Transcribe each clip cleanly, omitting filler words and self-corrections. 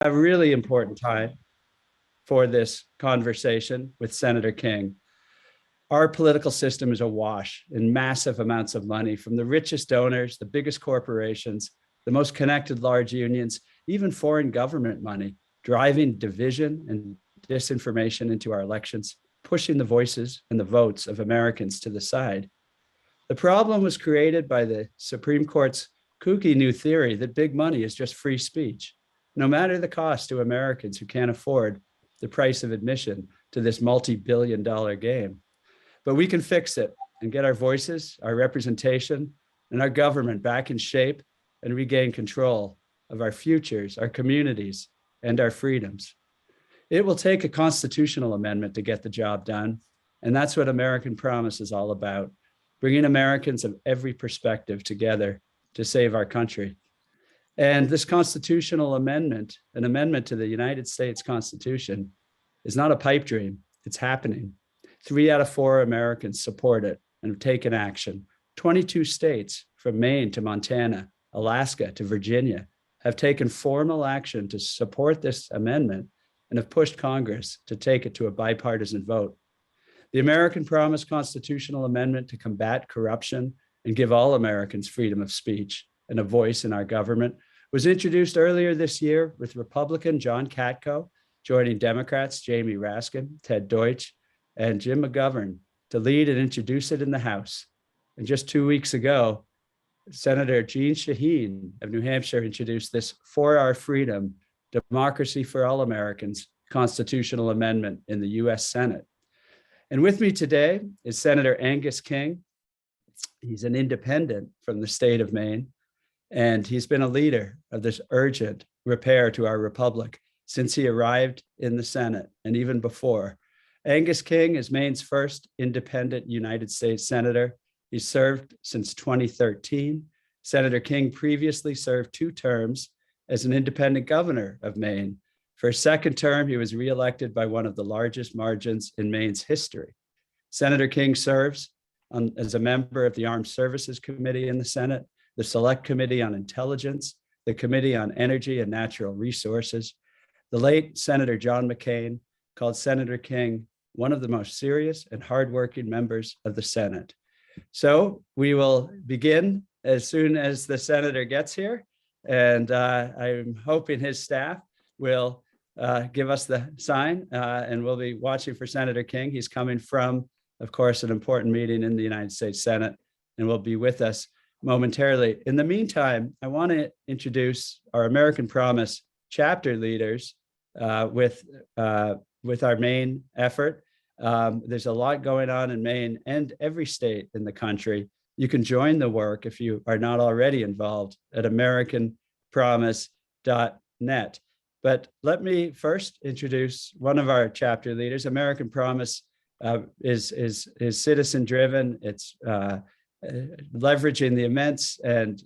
a really important time for this conversation with Senator King. Our political system is awash in massive amounts of money from the richest donors, the biggest corporations, the most connected large unions, even foreign government money, driving division and disinformation into our elections, pushing the voices and the votes of Americans to the side. The problem was created by the Supreme Court's kooky new theory that big money is just free speech, no matter the cost to Americans who can't afford the price of admission to this multi-billion-dollar game. But we can fix it and get our voices, our representation, and our government back in shape and regain control of our futures, our communities, and our freedoms. It will take a constitutional amendment to get the job done, and that's what American Promise is all about, bringing Americans of every perspective together to save our country. And this constitutional amendment, an amendment to the United States Constitution, is not a pipe dream. It's happening. 3 out of 4 Americans support it and have taken action. 22 states, from Maine to Montana, Alaska to Virginia, have taken formal action to support this amendment and have pushed Congress to take it to a bipartisan vote. The American Promise constitutional amendment to combat corruption and give all Americans freedom of speech and a voice in our government was introduced earlier this year with Republican John Katko joining Democrats Jamie Raskin, Ted Deutsch, and Jim McGovern to lead and introduce it in the House. And just 2 weeks ago, Senator Jeanne Shaheen of New Hampshire introduced this For Our Freedom, Democracy for All Americans constitutional amendment in the US Senate. And with me today is Senator Angus King. He's an independent from the state of Maine, and he's been a leader of this urgent repair to our republic since he arrived in the Senate and even before. Angus King is Maine's first independent United States Senator. He served since 2013. Senator King previously served 2 terms as an independent governor of Maine. For a second term, he was reelected by one of the largest margins in Maine's history. Senator King serves as a member of the Armed Services Committee in the Senate, the Select Committee on Intelligence, the Committee on Energy and Natural Resources. The late Senator John McCain called Senator King one of the most serious and hardworking members of the Senate. So we will begin as soon as the senator gets here, and I'm hoping his staff will give us the sign, and we'll be watching for Senator King. He's coming from, of course, an important meeting in the United States Senate, and will be with us momentarily. In the meantime, I want to introduce our American Promise chapter leaders with our Maine effort. There's a lot going on in Maine and every state in the country. You can join the work if you are not already involved at americanpromise.net. But let me first introduce one of our chapter leaders. American Promise is citizen driven. It's leveraging the immense and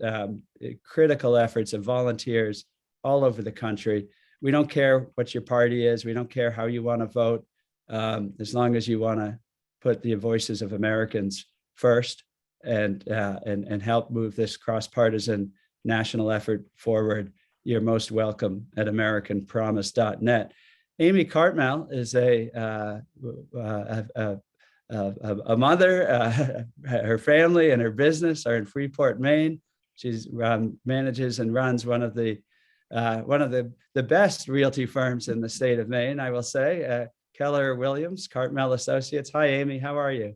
critical efforts of volunteers all over the country. We don't care what your party is. We don't care how you want to vote, as long as you want to put the voices of Americans first and help move this cross-partisan national effort forward. You're most welcome at americanpromise.net. Amy Cartmell is a mother. Her family and her business are in Freeport, Maine. She's manages and runs one of the best realty firms in the state of Maine, I will say, Keller Williams, Cartmell Associates. Hi, Amy. How are you?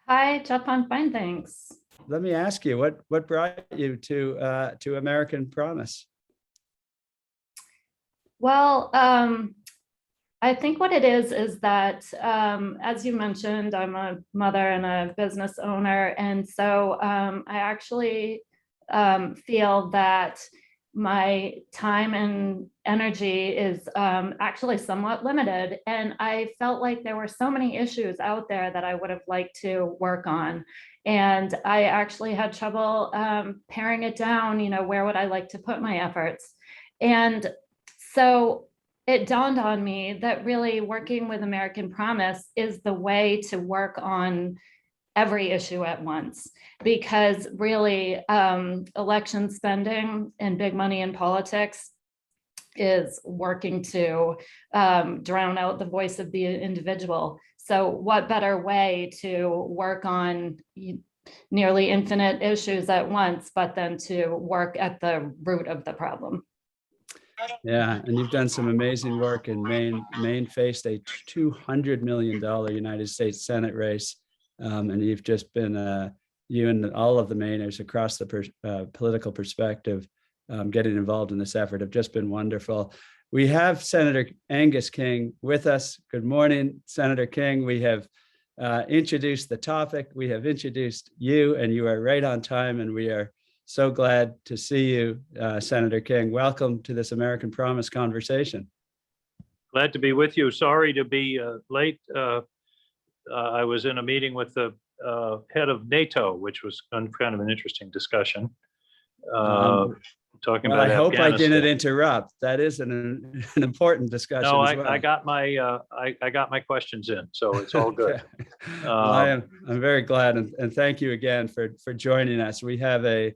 Hi, Jeff. I'm fine, thanks. Let me ask you, what brought you to American Promise? Well, I think what it is that, as you mentioned, I'm a mother and a business owner. And so I actually feel that my time and energy is actually somewhat limited. And I felt like there were so many issues out there that I would have liked to work on. And I actually had trouble paring it down, where would I like to put my efforts? And so it dawned on me that really working with American Promise is the way to work on every issue at once, because really election spending and big money in politics is working to drown out the voice of the individual. So what better way to work on nearly infinite issues at once, but then to work at the root of the problem? Yeah, and you've done some amazing work in Maine. Maine faced a $200 million United States Senate race, and you've just been, you and all of the Mainers across the political perspective, getting involved in this effort have just been wonderful. We have Senator Angus King with us. Good morning, Senator King. We have introduced the topic. We have introduced you, and you are right on time, and we are so glad to see you, Senator King. Welcome to this American Promise conversation. Glad to be with you. Sorry to be late. I was in a meeting with the head of NATO, which was kind of an interesting discussion. Talking about I hope I Afghanistan. didn't interrupt. That is an important discussion. No, as well. I got my questions in, so it's all good. Okay. Well, I'm very glad, and thank you again for joining us. We have a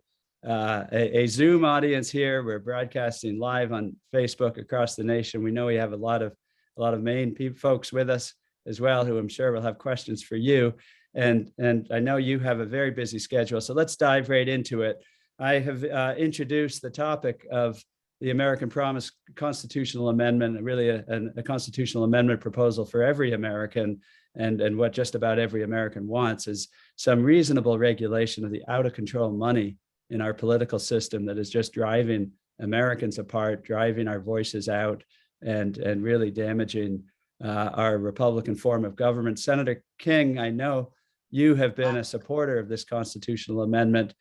Zoom audience here. We're broadcasting live on Facebook across the nation. We know we have a lot of Maine folks with us as well, who I'm sure will have questions for you. And I know you have a very busy schedule, so let's dive right into it. I have introduced the topic of the American Promise constitutional amendment, really a constitutional amendment proposal for every American, and what just about every American wants is some reasonable regulation of the out of control money in our political system that is just driving Americans apart, driving our voices out, and really damaging our Republican form of government. Senator King, I know you have been a supporter of this constitutional amendment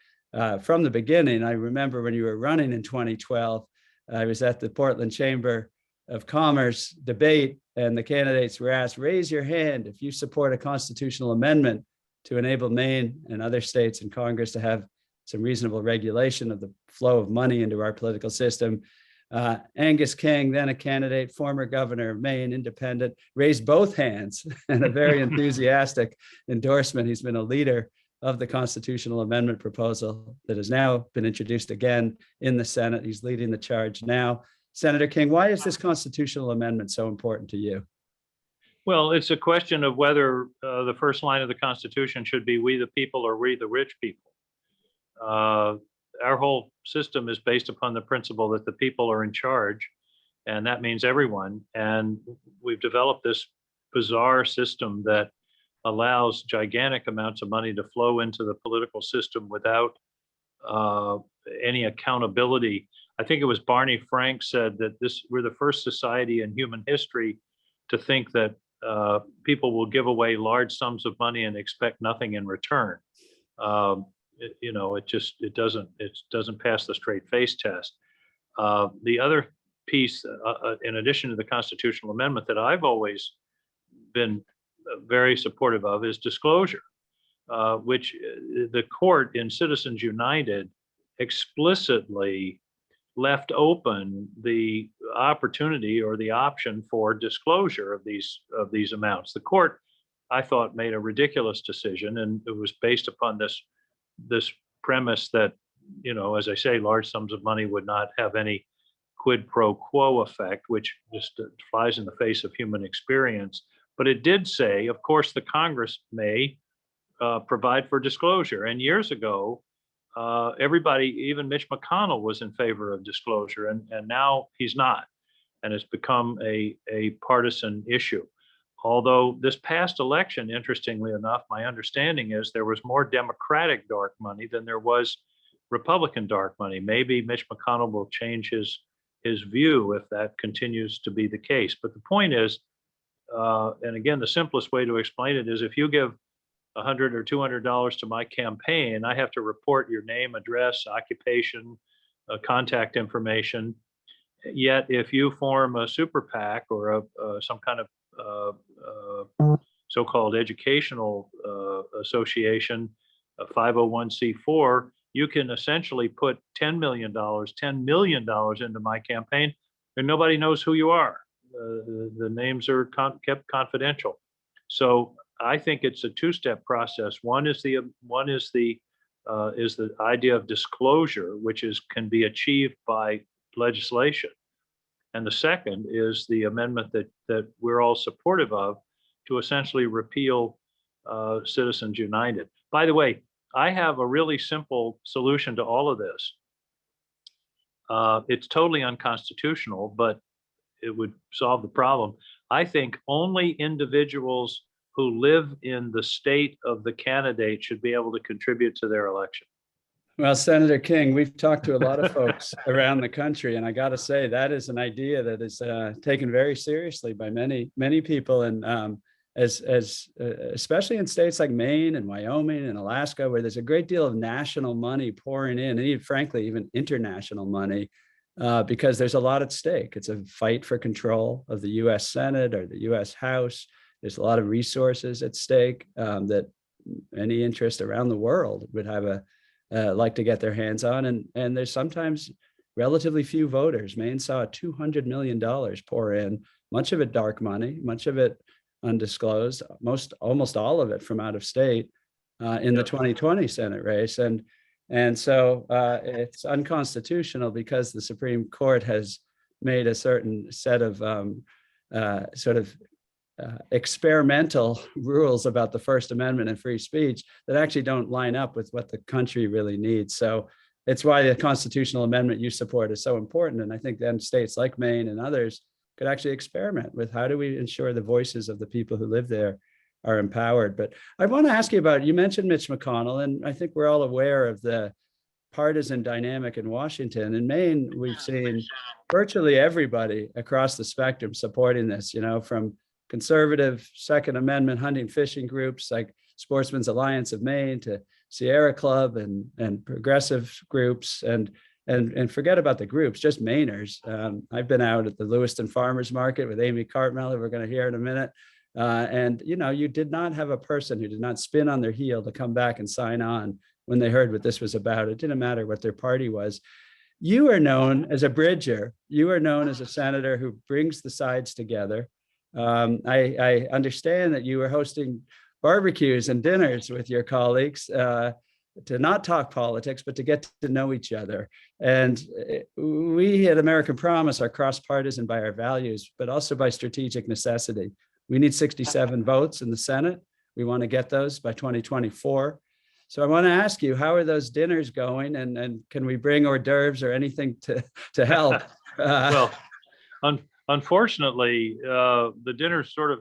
from the beginning. I remember when you were running in 2012, I was at the Portland Chamber of Commerce debate, and the candidates were asked, raise your hand if you support a constitutional amendment to enable Maine and other states in Congress to have some reasonable regulation of the flow of money into our political system. Angus King, then a candidate, former governor of Maine, independent, raised both hands and a very enthusiastic endorsement. He's been a leader of the constitutional amendment proposal that has now been introduced again in the Senate. He's leading the charge now. Senator King, why is this constitutional amendment so important to you? Well, it's a question of whether the first line of the Constitution should be "we the people" or "we the rich people." Our whole system is based upon the principle that the people are in charge, and that means everyone. And we've developed this bizarre system that allows gigantic amounts of money to flow into the political system without any accountability. I think it was Barney Frank said that we're the first society in human history to think that people will give away large sums of money and expect nothing in return. It doesn't pass the straight face test. The other piece, in addition to the constitutional amendment, that I've always been very supportive of is disclosure, which the court in Citizens United explicitly left open the opportunity or the option for disclosure of these amounts. The court, I thought, made a ridiculous decision, and it was based upon this premise that, as I say, large sums of money would not have any quid pro quo effect, which just flies in the face of human experience. But it did say, of course, the Congress may provide for disclosure. And years ago, everybody, even Mitch McConnell, was in favor of disclosure, and now he's not. And it's become a partisan issue. Although this past election, interestingly enough, my understanding is there was more Democratic dark money than there was Republican dark money. Maybe Mitch McConnell will change his view if that continues to be the case. But the point is, and again, the simplest way to explain it is if you give $100 or $200 to my campaign, I have to report your name, address, occupation, contact information. Yet if you form a super PAC or some kind of so-called educational association, a 501c4, you can essentially put $10 million into my campaign, and nobody knows who you are. The names are kept confidential. So I think it's a two-step process. One is the idea of disclosure, which can be achieved by legislation. And the second is the amendment that we're all supportive of to essentially repeal Citizens United. By the way, I have a really simple solution to all of this. It's totally unconstitutional, but it would solve the problem. I think only individuals who live in the state of the candidate should be able to contribute to their election. Well, Senator King, we've talked to a lot of folks around the country, and I got to say that is an idea that is taken very seriously by many people, and especially in states like Maine and Wyoming and Alaska, where there's a great deal of national money pouring in, and even, frankly, even international money, because there's a lot at stake. It's a fight for control of the U.S. Senate or the U.S. House. There's a lot of resources at stake that any interest around the world would have like to get their hands on, and there's sometimes relatively few voters. Maine saw $200 million pour in, much of it dark money, much of it undisclosed, almost all of it from out of state in the 2020 Senate race, and so it's unconstitutional because the Supreme Court has made a certain set of experimental rules about the First Amendment and free speech that actually don't line up with what the country really needs. So it's why the constitutional amendment you support is so important. And I think then states like Maine and others could actually experiment with how do we ensure the voices of the people who live there are empowered. But I want to ask you about, you mentioned Mitch McConnell, and I think we're all aware of the partisan dynamic in Washington. In Maine, we've seen virtually everybody across the spectrum supporting this, from conservative Second Amendment hunting fishing groups like Sportsmen's Alliance of Maine to Sierra Club and progressive groups, and forget about the groups, just Mainers. I've been out at the Lewiston Farmers Market with Amy Cartmell, who we're going to hear in a minute. And you did not have a person who did not spin on their heel to come back and sign on when they heard what this was about. It didn't matter what their party was. You are known as a bridger. You are known as a senator who brings the sides together. I understand that you were hosting barbecues and dinners with your colleagues to not talk politics, but to get to know each other. And we at American Promise are cross-partisan by our values, but also by strategic necessity. We need 67 votes in the Senate. We want to get those by 2024. So I want to ask you, how are those dinners going? And can we bring hors d'oeuvres or anything to help? Well, unfortunately, the dinners sort of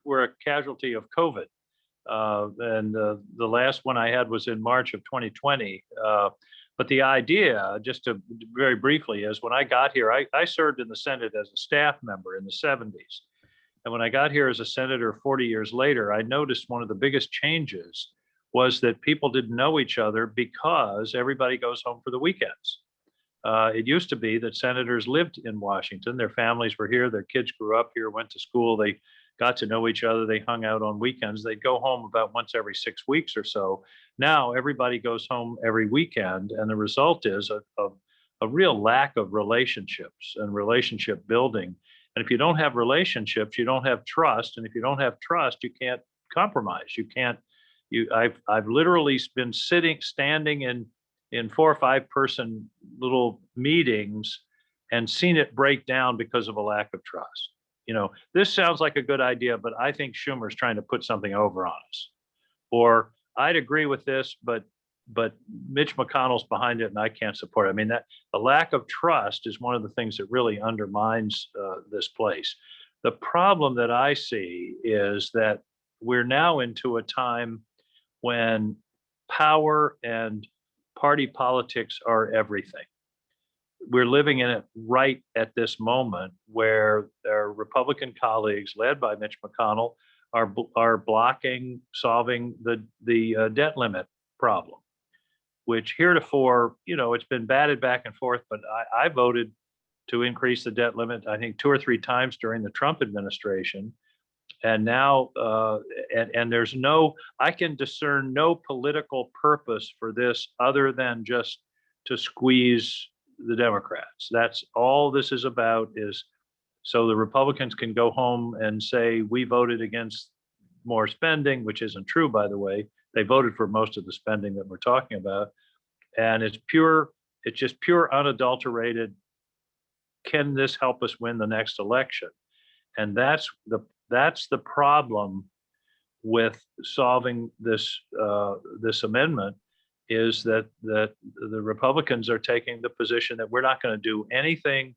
were a casualty of COVID. And the last one I had was in March of 2020. But the idea, just to very briefly, is when I got here, I served in the Senate as a staff member in the 70s. And when I got here as a senator 40 years later, I noticed one of the biggest changes was that people didn't know each other because everybody goes home for the weekends. It used to be that senators lived in Washington. Their families were here. Their kids grew up here, went to school. They got to know each other. They hung out on weekends. They'd go home about once every 6 weeks or so. Now everybody goes home every weekend. And the result is a real lack of relationships and relationship building. And if you don't have relationships, you don't have trust. And if you don't have trust, you can't compromise. I've literally been standing in 4 or 5 person little meetings and seen it break down because of a lack of trust. This sounds like a good idea, but I think Schumer's trying to put something over on us. Or I'd agree with this, but Mitch McConnell's behind it and I can't support it. I mean, that the lack of trust is one of the things that really undermines this place. The problem that I see is that we're now into a time when power and party politics are everything. We're living in it right at this moment where our Republican colleagues, led by Mitch McConnell, are blocking solving the debt limit problem, which heretofore, it's been batted back and forth, but I voted to increase the debt limit, I think 2 or 3 times during the Trump administration. And now, and I can discern no political purpose for this other than just to squeeze the Democrats. That's all this is about, is so the Republicans can go home and say, we voted against more spending, which isn't true, by the way. They voted for most of the spending that we're talking about. And it's just pure unadulterated can this help us win the next election? And that's the problem with solving this this amendment, is that the Republicans are taking the position that we're not going to do anything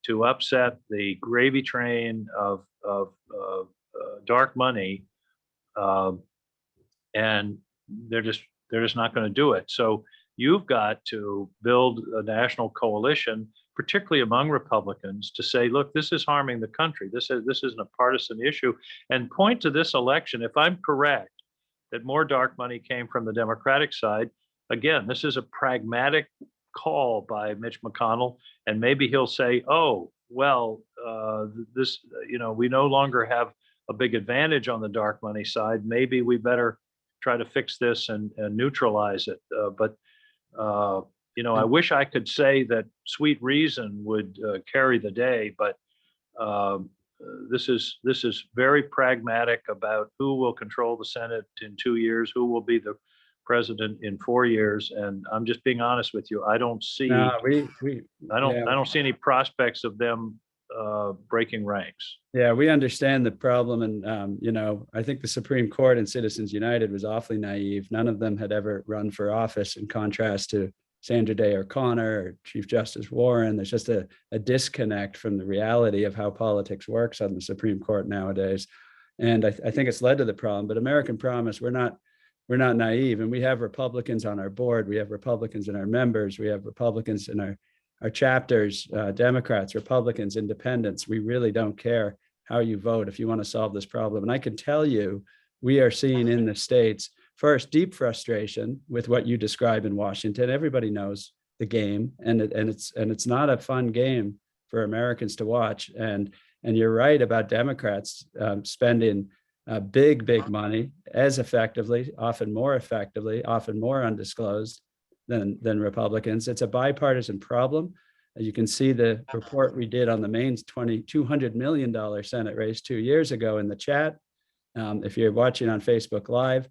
to upset the gravy train of dark money, and they're just not going to do it. So you've got to build a national coalition, particularly among Republicans, to say, look, this is harming the country. This isn't a partisan issue, and point to this election. If I'm correct that more dark money came from the Democratic side, again, this is a pragmatic call by Mitch McConnell, and maybe he'll say, oh, well, this, we no longer have a big advantage on the dark money side. Maybe we better try to fix this and neutralize it. But I wish I could say that sweet reason would carry the day, but this is very pragmatic about who will control the Senate in 2 years, who will be the president in 4 years, and I'm just being honest with you. I don't see. I don't see any prospects of them breaking ranks. Yeah, we understand the problem, and I think the Supreme Court and Citizens United was awfully naive. None of them had ever run for office, in contrast to Sandra Day O'Connor or Chief Justice Warren. There's just a disconnect from the reality of how politics works on the Supreme Court nowadays, and I think it's led to the problem. But American Promise, we're not naive, and we have Republicans on our board. We have Republicans in our members. We have Republicans in our chapters, Democrats, Republicans, independents. We really don't care how you vote if you want to solve this problem. And I can tell you, we are seeing in the states, first, deep frustration with what you describe in Washington. Everybody knows the game, and it's not a fun game for Americans to watch. And you're right about Democrats spending big money as effectively, often more effectively, often more undisclosed than Republicans. It's a bipartisan problem. You can see the report we did on the Maine's $200 million Senate race 2 years ago in the chat. If you're watching on Facebook Live,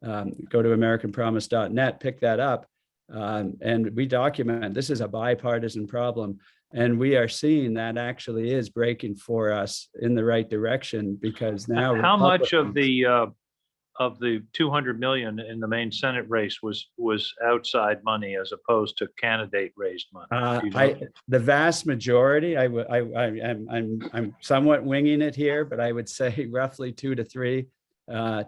go to AmericanPromise.net, pick that up. And we document this is a bipartisan problem. And we are seeing that actually is breaking for us in the right direction, because now how much of the 200 million in the Maine Senate race was outside money as opposed to candidate raised money? The vast majority, I'm somewhat winging it here, but I would say roughly 2 to 3,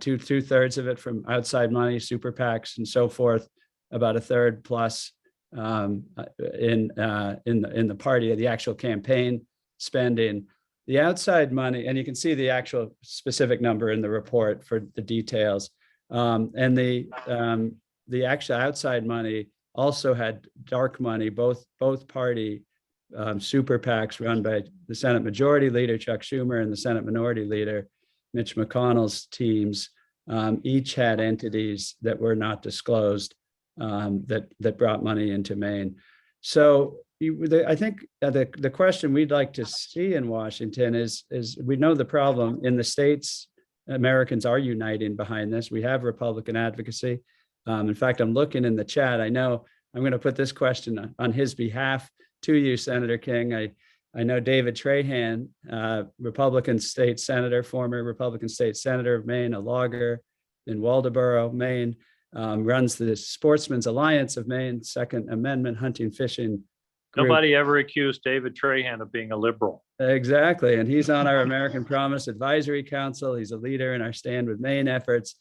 two-thirds of it from outside money, super PACs and so forth, about a third plus in the party of the actual campaign spending. The outside money, and you can see the actual specific number in the report for the details. And the actual outside money also had dark money, both party super PACs run by the Senate Majority Leader Chuck Schumer and the Senate Minority Leader Mitch McConnell's teams. Each had entities that were not disclosed that brought money into Maine. So I think the question we'd like to see in Washington is we know the problem in the states. Americans are uniting behind this. We have Republican advocacy. In fact, I'm looking in the chat. I know I'm going to put this question on his behalf to you, Senator King. I know David Trahan, Republican state senator, former Republican state senator of Maine, a logger in Waldoboro, Maine, runs the Sportsmen's Alliance of Maine, Second Amendment hunting, fishing group. Nobody ever accused David Trahan of being a liberal. Exactly. And he's on our American Promise Advisory Council. He's a leader in our Stand with Maine efforts.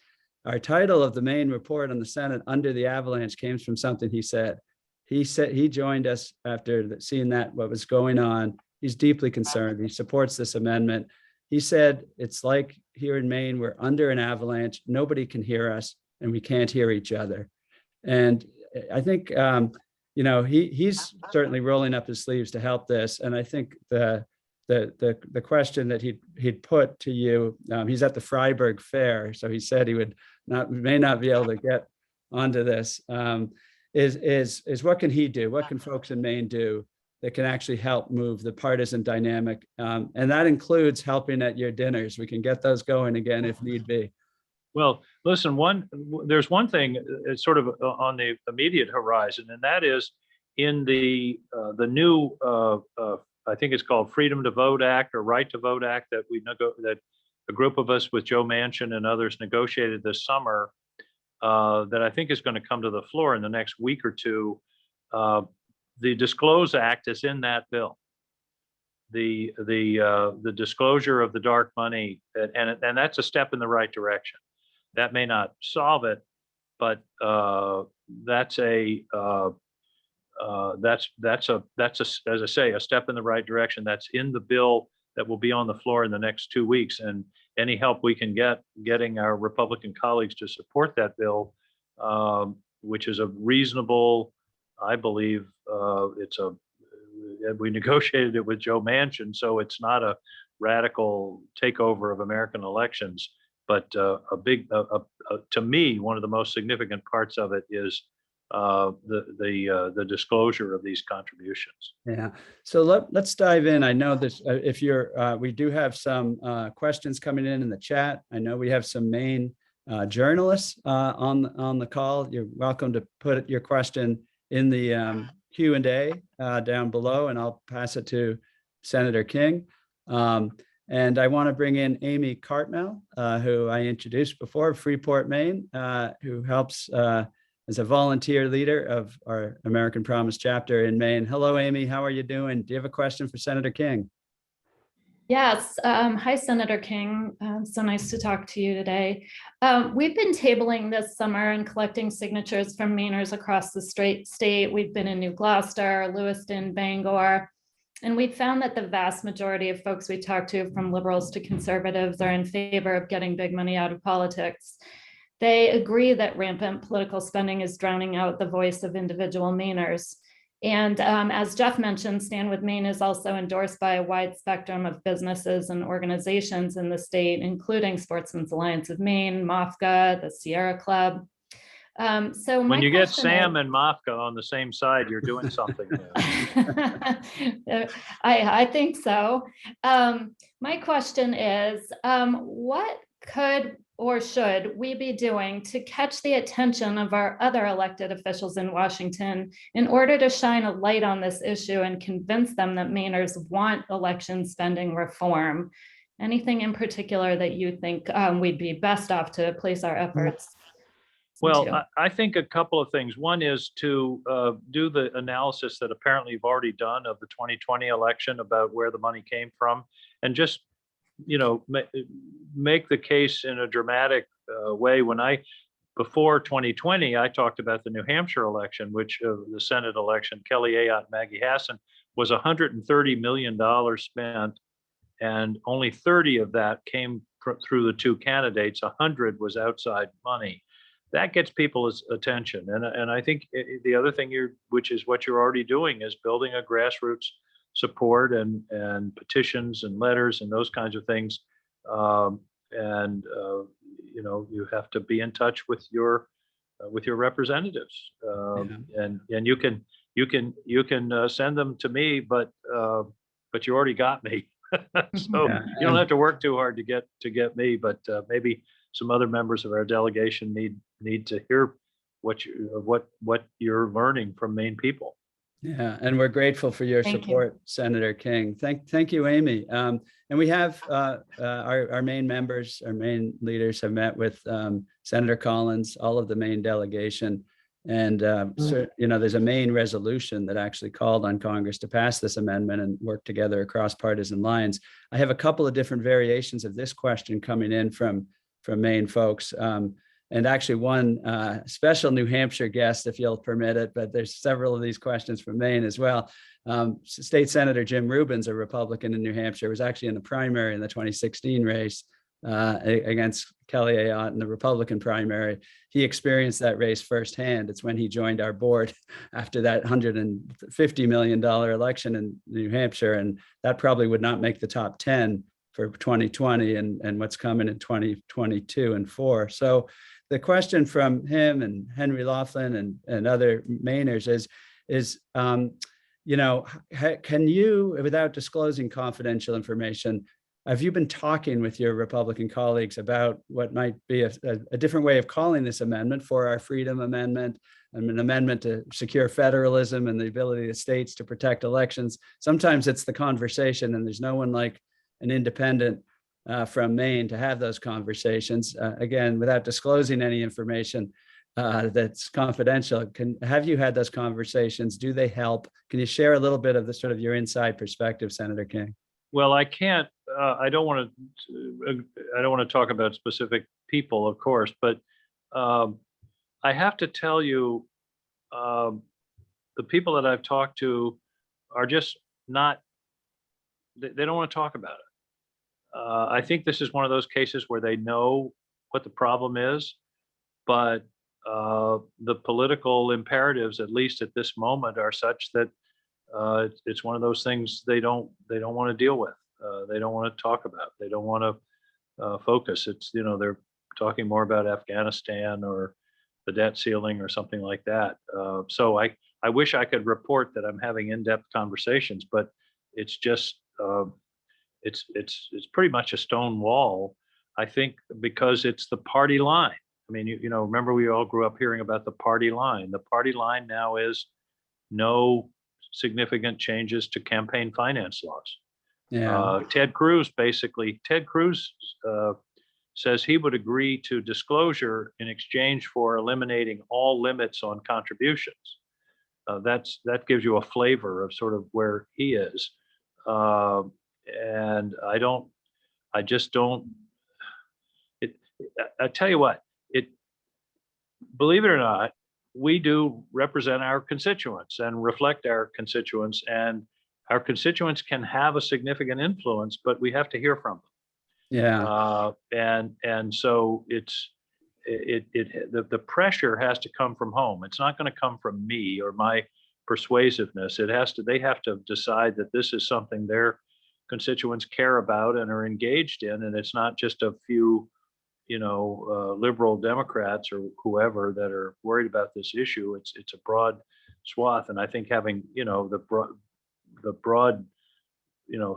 Our title of the Maine report on the Senate, Under the Avalanche, came from something he said. He joined us after seeing what was going on. He's deeply concerned. He supports this amendment. He said, it's like here in Maine, we're under an avalanche. Nobody can hear us, and we can't hear each other. And I think, he's certainly rolling up his sleeves to help this. And I think the question that he'd put to you, he's at the Freiburg Fair, so he said he may not be able to get onto this, is what can he do? What can folks in Maine do that can actually help move the partisan dynamic? And that includes helping at your dinners. We can get those going again if need be. Well, listen, there's one thing sort of on the immediate horizon, and that is in the new I think it's called Freedom to Vote Act or Right to Vote Act that that a group of us with Joe Manchin and others negotiated this summer, that I think is going to come to the floor in the next week or two. The Disclose Act is in that bill. The disclosure of the dark money, and that's a step in the right direction. That may not solve it, but that's as I say, a step in the right direction. That's in the bill that will be on the floor in the next 2 weeks, and any help we can getting our Republican colleagues to support that bill, which is a reasonable, I believe, we negotiated it with Joe Manchin, so it's not a radical takeover of American elections, but to me, one of the most significant parts of it is the disclosure of these contributions. Yeah. So let's dive in. I know this, if you're, we do have some questions coming in the chat. I know we have some Maine journalists on the call. You're welcome to put your question in the Q&A down below, and I'll pass it to Senator King. And I want to bring in Amy Cartmell, who I introduced before, Freeport, Maine, who helps as a volunteer leader of our American Promise chapter in Maine. Hello, Amy. How are you doing? Do you have a question for Senator King? Yes. Hi, Senator King. So nice to talk to you today. We've been tabling this summer and collecting signatures from Mainers across the state. We've been in New Gloucester, Lewiston, Bangor, and we found that the vast majority of folks we talk to, from liberals to conservatives, are in favor of getting big money out of politics. They agree that rampant political spending is drowning out the voice of individual Mainers. And as Jeff mentioned, Stand With Maine is also endorsed by a wide spectrum of businesses and organizations in the state, including Sportsmen's Alliance of Maine, MOFGA, the Sierra Club. So when you get Sam and MOFGA on the same side, you're doing something there. I think so. My question is, what could or should we be doing to catch the attention of our other elected officials in Washington in order to shine a light on this issue and convince them that Mainers want election spending reform? Anything in particular that you think we'd be best off to place our efforts? Well, I think a couple of things. One is to do the analysis that apparently you've already done of the 2020 election about where the money came from, and just, you know, make the case in a dramatic way. Before 2020, I talked about the New Hampshire election, which the Senate election, Kelly Ayotte, Maggie Hassan, was $130 million spent, and only 30 of that came through the two candidates. 100 was outside money. That gets people's attention. And I think the other thing which is what you're already doing, is building a grassroots support and petitions and letters and those kinds of things. You know, you have to be in touch with your representatives, and you can send them to me, but you already got me. So you don't have to work too hard to get me, but maybe some other members of our delegation need to hear what you're learning from Maine people. Yeah, and we're grateful for your support, Senator King. Thank you, Amy. And we have our Maine members, our Maine leaders have met with Senator Collins, all of the Maine delegation. And, you know, there's a Maine resolution that actually called on Congress to pass this amendment and work together across partisan lines. I have a couple of different variations of this question coming in from Maine folks. And actually one special New Hampshire guest, if you'll permit it, but there's several of these questions from Maine as well. State Senator Jim Rubin's a Republican in New Hampshire, was actually in the primary in the 2016 race against Kelly Ayotte in the Republican primary. He experienced that race firsthand. It's when he joined our board after that $150 million election in New Hampshire, and that probably would not make the top 10 for 2020 and what's coming in 2022 and 4. So the question from him and Henry Laughlin and other Mainers is you know, can you, without disclosing confidential information, have you been talking with your Republican colleagues about what might be a different way of calling this amendment for our Freedom Amendment, and an amendment to secure federalism and the ability of states to protect elections? Sometimes it's the conversation, and there's no one like an independent from Maine to have those conversations. Again, without disclosing any information that's confidential, have you had those conversations? Do they help? Can you share a little bit of the sort of your inside perspective, Senator King? Well, I can't. I don't want to talk about specific people, of course, but I have to tell you, the people that I've talked to are just not. They don't want to talk about it. I think this is one of those cases where they know what the problem is, but the political imperatives, at least at this moment, are such that it's one of those things they don't want to deal with. They don't want to talk about. They don't want to focus. It's, they're talking more about Afghanistan or the debt ceiling or something like that. So I wish I could report that I'm having in-depth conversations, but it's just it's pretty much a stone wall. I think because it's the party line. I mean, remember we all grew up hearing about the party line. The party line now is no significant changes to campaign finance laws. Yeah. Ted Cruz says he would agree to disclosure in exchange for eliminating all limits on contributions. That gives you a flavor of sort of where he is. And I just don't, I tell you what, believe it or not, we do represent our constituents and reflect our constituents, and our constituents can have a significant influence, but we have to hear from them. Yeah. And so the pressure has to come from home. It's not going to come from me or my persuasiveness. They have to decide that this is something their constituents care about and are engaged in, and it's not just a few liberal Democrats or whoever that are worried about this issue. It's a broad swath, and I think having the broad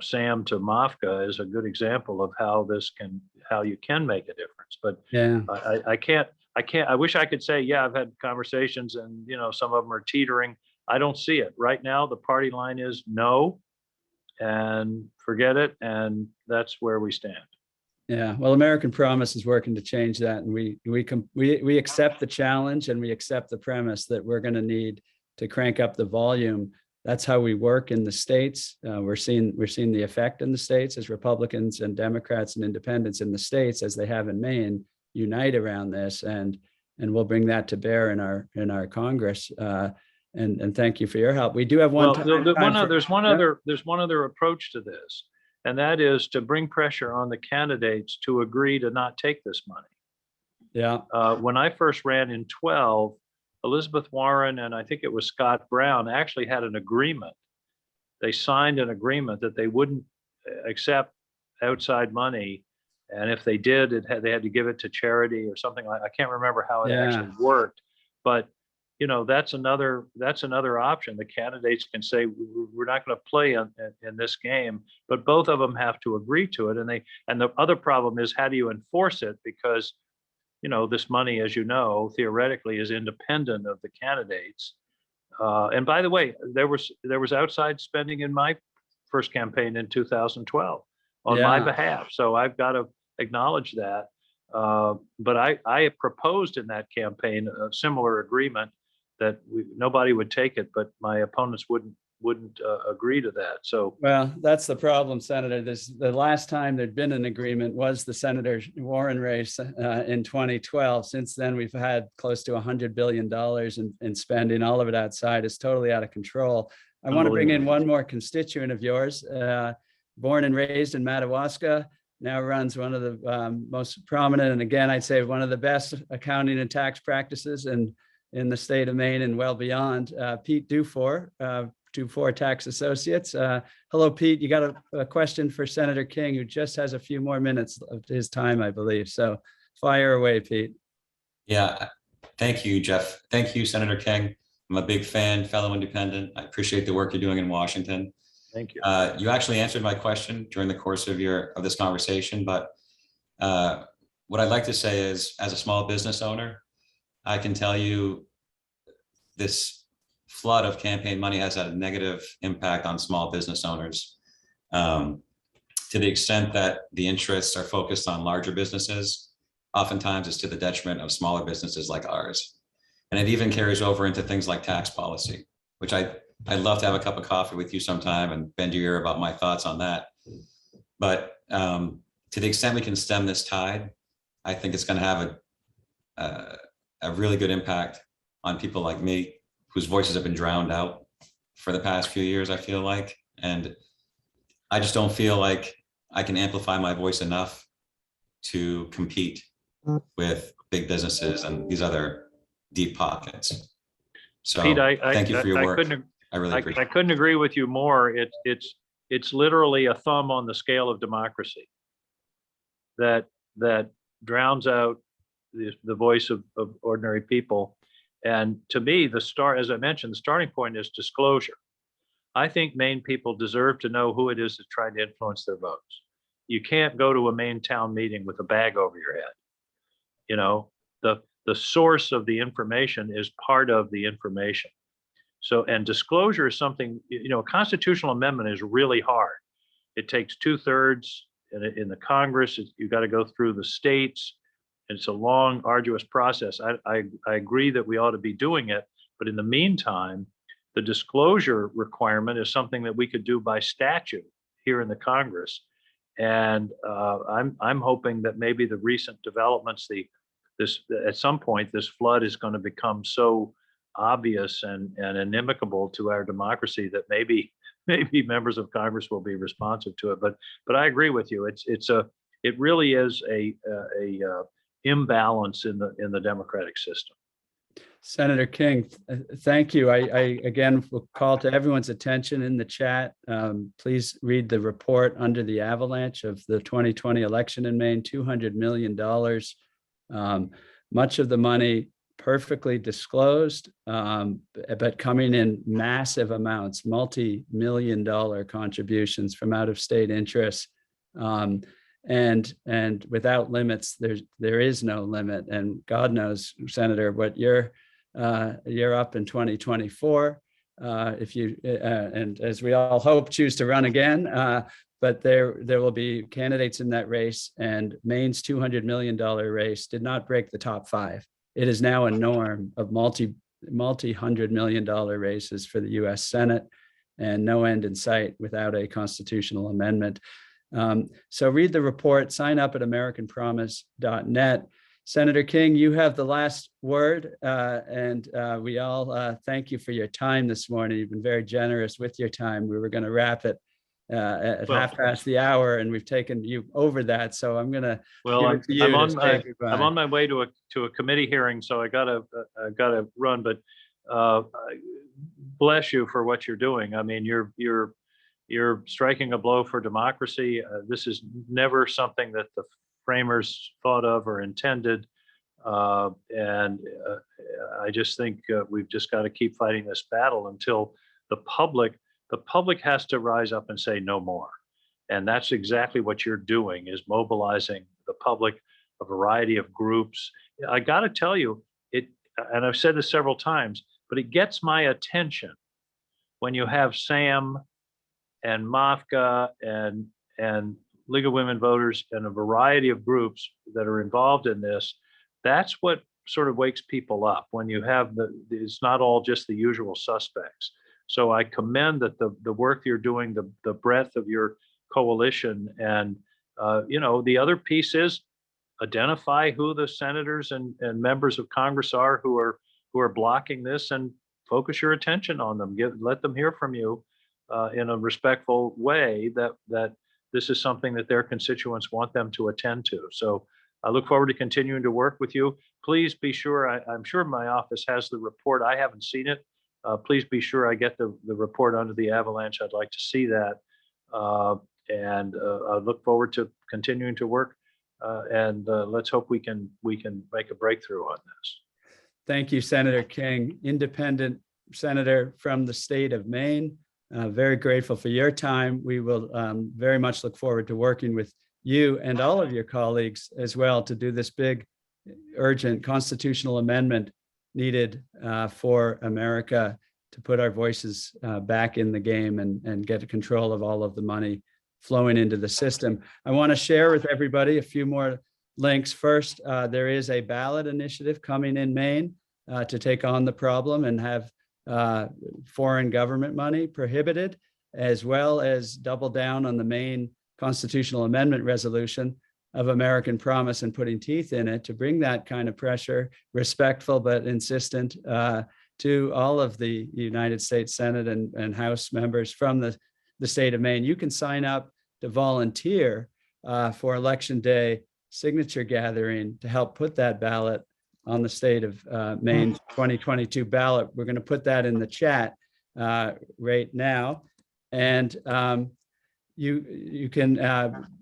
Sam to Mafka is a good example of how you can make a difference. But Yeah. I can't. I wish I could say, yeah, I've had conversations and some of them are teetering. I don't see it right now. The party line is no, and forget it, and that's where we stand. Yeah, well, American Promise is working to change that, and we accept the challenge, and we accept the premise that we're going to need to crank up the volume. That's how we work in the states. We're seeing the effect in the states as Republicans and Democrats and independents in the states, as they have in Maine, unite around this, and we'll bring that to bear in our Congress. And thank you for your help. We do have one. There's one other approach to this. And that is to bring pressure on the candidates to agree to not take this money. Yeah. When I first ran in 2012, Elizabeth Warren and I think it was Scott Brown actually had an agreement. They signed an agreement that they wouldn't accept outside money, and if they did, they had to give it to charity or something like. I can't remember how it actually worked, but that's another option. The candidates can say we're not going to play in this game, but both of them have to agree to it. And the other problem is, how do you enforce it? Because this money, as theoretically is independent of the candidates. And by the way, there was outside spending in my first campaign in 2012 on my behalf, so I've got to acknowledge that. But I proposed in that campaign a similar agreement that nobody would take it, but my opponents wouldn't agree to that. So, well, that's the problem, Senator. The last time there'd been an agreement was the Senator Warren race in 2012. Since then, we've had close to $100 billion in spending. All of it outside is totally out of control. I want to bring in one more constituent of yours, born and raised in Madawaska, now runs one of the most prominent, and again, I'd say one of the best accounting and tax practices in the state of Maine and well beyond, Pete Dufour, Dufour Tax Associates. Hello, Pete. You got a question for Senator King, who just has a few more minutes of his time, I believe. So fire away, Pete. Yeah, thank you, Jeff. Thank you, Senator King. I'm a big fan, fellow independent. I appreciate the work you're doing in Washington. Thank you. You actually answered my question during the course of this conversation, but what I'd like to say is, as a small business owner, I can tell you this flood of campaign money has had a negative impact on small business owners, to the extent that the interests are focused on larger businesses. Oftentimes it's to the detriment of smaller businesses like ours. And it even carries over into things like tax policy, which I'd love to have a cup of coffee with you sometime and bend your ear about my thoughts on that. But to the extent we can stem this tide, I think it's going to have a really good impact on people like me, whose voices have been drowned out for the past few years, I feel like. And I just don't feel like I can amplify my voice enough to compete with big businesses and these other deep pockets. So Pete, thank you for your work. I really I appreciate it. couldn't agree with you more. It's literally a thumb on the scale of democracy that drowns out the voice of ordinary people. And to me, as I mentioned, the starting point is disclosure. I think Maine people deserve to know who it is that's trying to influence their votes. You can't go to a Maine town meeting with a bag over your head. You know, the source of the information is part of the information. So, and disclosure is something, you know, a constitutional amendment is really hard. It takes 2/3 in the Congress. You've got to go through the states. It's a long, arduous process. I agree that we ought to be doing it, but in the meantime, the disclosure requirement is something that we could do by statute here in the Congress. And I'm hoping that maybe the recent developments, at some point, this flood is going to become so obvious and inimical to our democracy that maybe members of Congress will be responsive to it. But I agree with you. It really is a imbalance in the democratic system. Senator King, thank you. I again will call to everyone's attention in the chat. Please read the report under the avalanche of the 2020 election in Maine, $200 million. Much of the money perfectly disclosed, but coming in massive amounts, multi-million-dollar contributions from out-of-state interests. And without limits, there is no limit. And God knows, Senator, what you're up in 2024. If you and as we all hope, choose to run again. But there will be candidates in that race, and Maine's $200 million race did not break the top 5. It is now a norm of multi-$100 million races for the U.S. Senate, and no end in sight without a constitutional amendment. So read the report, sign up at americanpromise.net. Senator King, you have the last word, and we all thank you for your time this morning. You've been very generous with your time. We were going to wrap it at 1:30, and we've taken you over that. So I'm going to give it to you. I'm on my way to a committee hearing, so I gotta run. But bless you for what you're doing. I mean, you're striking a blow for democracy. This is never something that the framers thought of or intended. And I just think we've just got to keep fighting this battle until the public has to rise up and say no more. And that's exactly what you're doing, is mobilizing the public, a variety of groups. I got to tell you, and I've said this several times, but it gets my attention when you have Sam and MAFCA and League of Women Voters and a variety of groups that are involved in this. That's what sort of wakes people up, when you have it's not all just the usual suspects. So I commend that the work you're doing, the breadth of your coalition, and the other piece is identify who the senators and members of Congress are who are blocking this, and focus your attention on them. Let them hear from you in a respectful way that this is something that their constituents want them to attend to. So I look forward to continuing to work with you. Please be sure, I'm sure my office has the report. I haven't seen it. Please be sure I get the report under the avalanche. I'd like to see that. And I look forward to continuing to work. And let's hope we can make a breakthrough on this. Thank you, Senator King, independent senator from the state of Maine. Very grateful for your time. We will very much look forward to working with you and all of your colleagues as well to do this big, urgent constitutional amendment needed for America to put our voices back in the game and get control of all of the money flowing into the system. I want to share with everybody a few more links. First, there is a ballot initiative coming in Maine to take on the problem and have foreign government money prohibited, as well as double down on the Maine constitutional amendment resolution of American Promise and putting teeth in it to bring that kind of pressure, respectful but insistent, to all of the United States Senate and House members from the state of Maine. You can sign up to volunteer for Election Day signature gathering to help put that ballot on the state of Maine 2022 ballot. We're going to put that in the chat right now. And you can,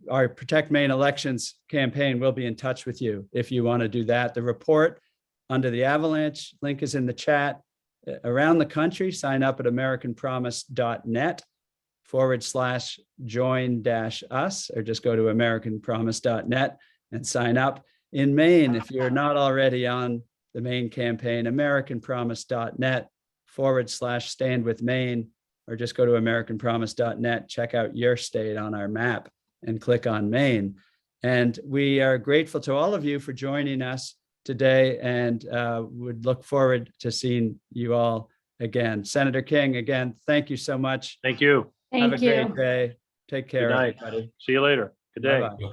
our Protect Maine Elections campaign will be in touch with you if you want to do that. The report under the avalanche link is in the chat. Around the country, sign up at americanpromise.net/join-us, or just go to americanpromise.net and sign up. In Maine, if you're not already on the Maine campaign, americanpromise.net/stand-with-Maine, or just go to americanpromise.net, check out your state on our map and click on Maine. And we are grateful to all of you for joining us today, and would look forward to seeing you all again. Senator King, again, thank you so much. Thank you. Have a Thank you. great day. Take care, Good night. everybody. See you later. Good day. Bye-bye.